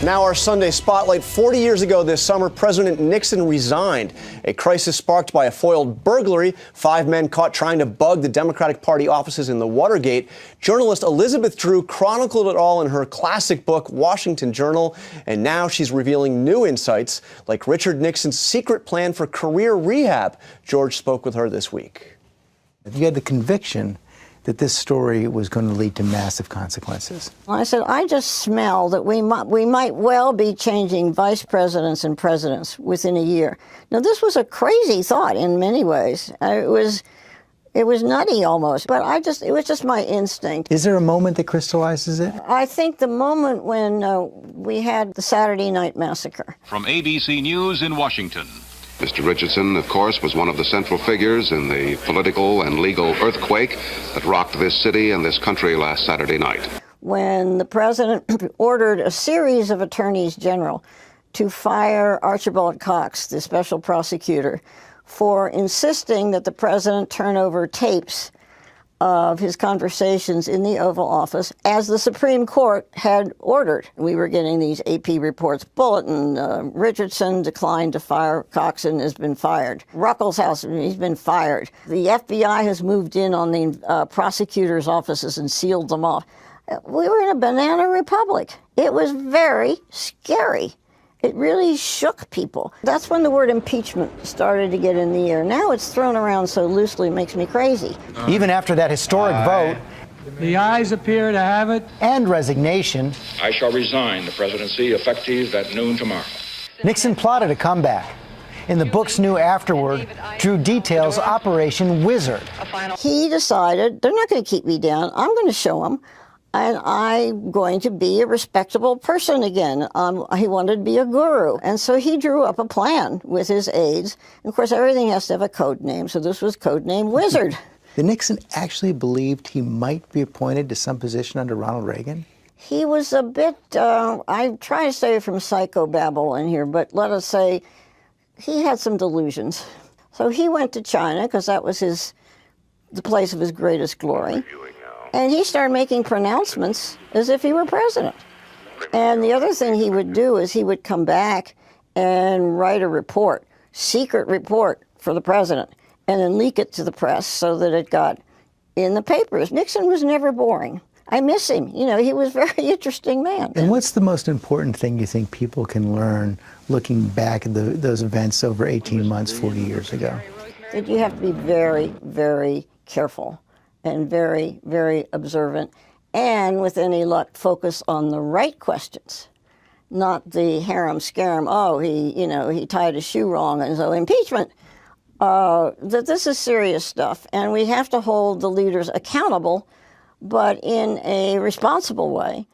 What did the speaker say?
Now our Sunday Spotlight. 40 years ago this summer, President Nixon resigned. A crisis sparked by a foiled burglary. 5 men caught trying to bug the Democratic Party offices in the Watergate. Journalist Elizabeth Drew chronicled it all in her classic book, Washington Journal. And now she's revealing new insights, like Richard Nixon's secret plan for career rehab. George spoke with her this week. You had the conviction that this story was going to lead to massive consequences. I said, I just smell that we might well be changing vice presidents and presidents within a year. Now, this was a crazy thought in many ways. It was nutty almost, but it was just my instinct. Is there a moment that crystallizes it? I think the moment when we had the Saturday Night Massacre. From ABC News in Washington. Mr. Richardson, of course, was one of the central figures in the political and legal earthquake that rocked this city and this country last Saturday night. When the president ordered a series of attorneys general to fire Archibald Cox, the special prosecutor, for insisting that the president turn over tapes of his conversations in the Oval Office, as the Supreme Court had ordered. We were getting these AP reports, bulletin, Richardson declined to fire, Cox has been fired. Ruckelshaus, he's been fired. The FBI has moved in on the prosecutor's offices and sealed them off. We were in a banana republic. It was very scary. It really shook people. That's when the word impeachment started to get in the air. Now it's thrown around so loosely it makes me crazy. Even after that historic vote, the ayes appear to have it, and resignation, I shall resign the presidency effective at noon tomorrow. Nixon plotted a comeback. In the book's new afterword, Drew details Operation Wizard. He decided, they're not going to keep me down. I'm going to show them. And I'm going to be a respectable person again. He wanted to be a guru. And so he drew up a plan with his aides. And of course, everything has to have a code name. So this was code name Wizard. Did Nixon actually believed he might be appointed to some position under Ronald Reagan? He was a bit, I try to stay from psychobabble in here, but let us say he had some delusions. So he went to China because that was the place of his greatest glory. And he started making pronouncements as if he were president. And the other thing he would do is he would come back and write a report, secret report for the president, and then leak it to the press so that it got in the papers. Nixon was never boring. I miss him. You know, he was a very interesting man. And what's the most important thing you think people can learn looking back at those events over 18 months, 40 years ago? That you have to be very, very careful and very, very observant, and with any luck, focus on the right questions, not the harem-scarum, he tied his shoe wrong, and so impeachment. That this is serious stuff, and we have to hold the leaders accountable, but in a responsible way.